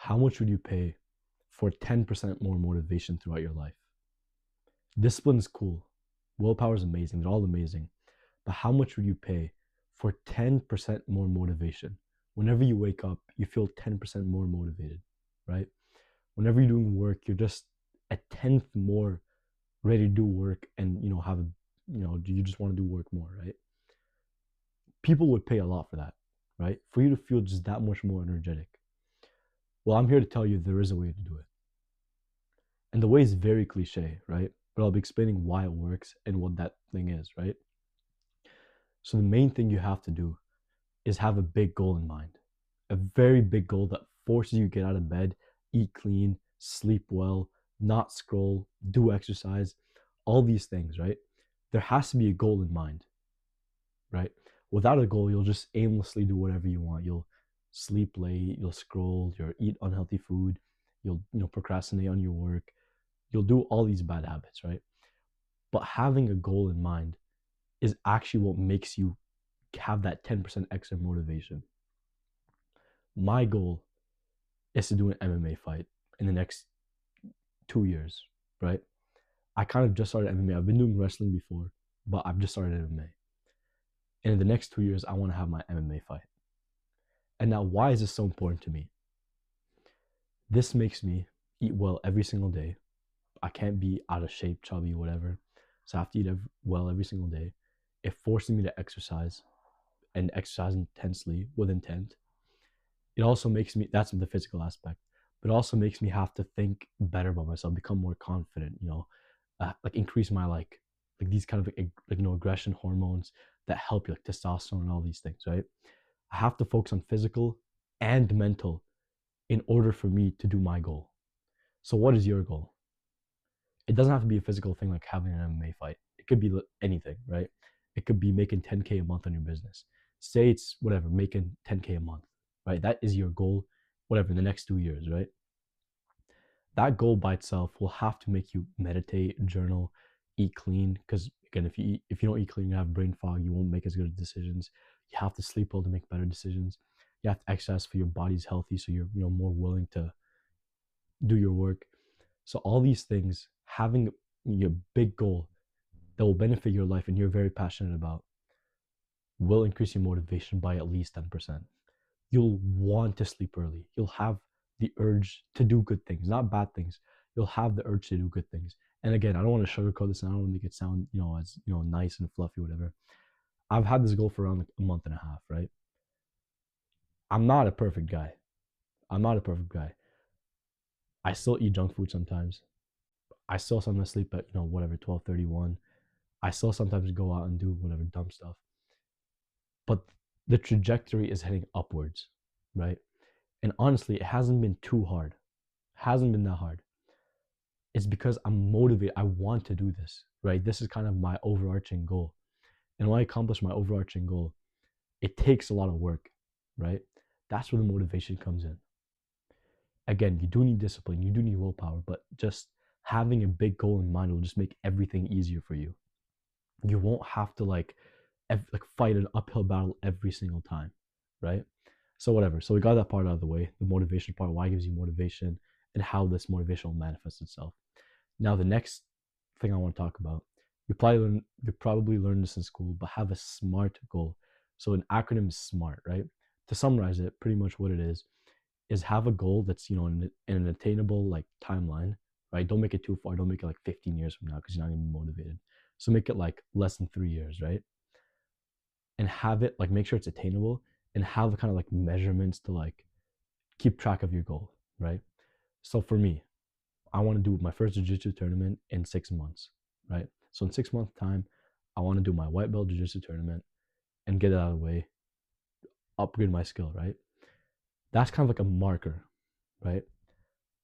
How much would you pay for 10% more motivation throughout your life? Discipline is cool. Willpower is amazing. They're all amazing. But how much would you pay for 10% more motivation? Whenever you wake up, you feel 10% more motivated, right? Whenever you're doing work, you're just a tenth more ready to do work and, you just want to do work more, right? People would pay a lot for that, right? For you to feel just that much more energetic. Well, I'm here to tell you there is a way to do it. And the way is very cliche, right? But I'll be explaining why it works and what that thing is, right? So the main thing you have to do is have a big goal in mind. A very big goal that forces you to get out of bed, eat clean, sleep well, not scroll, do exercise, all these things, right? There has to be a goal in mind, right? Without a goal, you'll just aimlessly do whatever you want. You'll sleep late, you'll scroll, you'll eat unhealthy food, you'll procrastinate on your work, you'll do all these bad habits, right? But having a goal in mind is actually what makes you have that 10% extra motivation. My goal is to do an MMA fight in the next 2 years, right? I kind of just started MMA. I've been doing wrestling before, but I've just started MMA. And in the next 2 years, I want to have my MMA fight. And now, why is this so important to me? This makes me eat well every single day. I can't be out of shape, chubby, whatever. So I have to eat well every single day. It forces me to exercise and exercise intensely with intent. It also makes me, that's the physical aspect, but it also makes me have to think better about myself, become more confident, like increase my like these kind of aggression hormones that help you, like testosterone and all these things, right? I have to focus on physical and mental in order for me to do my goal. So what is your goal? It doesn't have to be a physical thing like having an MMA fight. It could be anything, right? It could be making 10K a month on your business. Say it's whatever, making 10K a month, right? That is your goal, whatever, in the next 2 years, right? That goal by itself will have to make you meditate, journal, eat clean. Because again, if you don't eat clean, you have brain fog. You won't make as good decisions. You have to sleep well to make better decisions. You have to exercise for your body's healthy, so you're more willing to do your work. So all these things, having your big goal that will benefit your life and you're very passionate about, will increase your motivation by at least 10%. You'll want to sleep early. You'll have the urge to do good things, not bad things. You'll have the urge to do good things. And again, I don't want to sugarcoat this and I don't want to make it sound, as nice and fluffy, whatever. I've had this goal for around like a month and a half, right? I'm not a perfect guy. I'm not a perfect guy. I still eat junk food sometimes. I still sometimes sleep at, whatever, 12:31. I still sometimes go out and do whatever dumb stuff. But the trajectory is heading upwards, right? And honestly, it hasn't been too hard. It hasn't been that hard. It's because I'm motivated. I want to do this, right? This is kind of my overarching goal. And when I accomplish my overarching goal, it takes a lot of work, right? That's where the motivation comes in. Again, you do need discipline, you do need willpower, but just having a big goal in mind will just make everything easier for you. You won't have to fight an uphill battle every single time, right? So whatever. So we got that part out of the way, the motivation part, why it gives you motivation, and how this motivation will manifest itself. Now the next thing I want to talk about, you probably learned this in school, but have a SMART goal. So an acronym is SMART, right? To summarize it, pretty much what it is have a goal that's in an attainable like timeline, right? Don't make it too far. Don't make it like 15 years from now because you're not gonna be motivated. So make it like less than 3 years, right? And have it like make sure it's attainable and have the kind of like measurements to like keep track of your goal, right? So for me, I want to do my first jiu-jitsu tournament in 6 months, right? So in 6 months time, I want to do my white belt jiu-jitsu tournament and get it out of the way, upgrade my skill, right? That's kind of like a marker, right?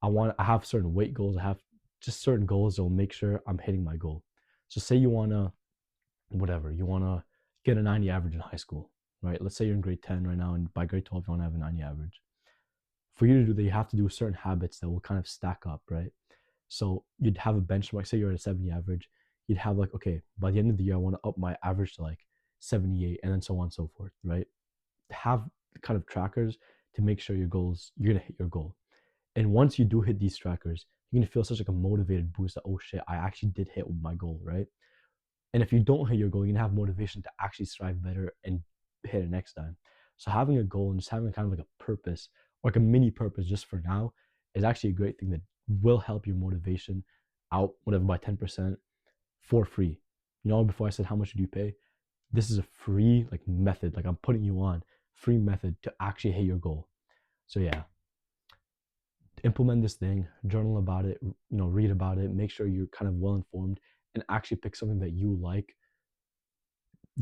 I have certain weight goals. I have just certain goals that will make sure I'm hitting my goal. So say you wanna you wanna get a 90 average in high school, right? Let's say you're in grade 10 right now, and by grade 12 you wanna have a 90 average. For you to do that, you have to do certain habits that will kind of stack up, right? So you'd have a benchmark. Say you're at a 70 average, you'd have like, okay, by the end of the year, I want to up my average to like 78, and then so on and so forth, right? Have kind of trackers to make sure you're gonna hit your goal. And once you do hit these trackers, you're gonna feel such like a motivated boost that, oh shit, I actually did hit my goal, right? And if you don't hit your goal, you're gonna have motivation to actually strive better and hit it next time. So having a goal and just having kind of like a purpose, or like a mini purpose just for now, is actually a great thing that will help your motivation out whatever by 10% for free. You know, before I said how much do you pay? This is a free like method, like I'm putting you on free method to actually hit your goal. So yeah, implement this thing, journal about it, read about it, make sure you're kind of well informed, and actually pick something that you like.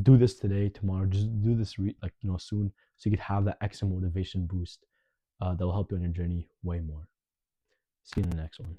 Do this today, tomorrow, just do this soon, so you could have that extra motivation boost that will help you on your journey way more. See you in the next one.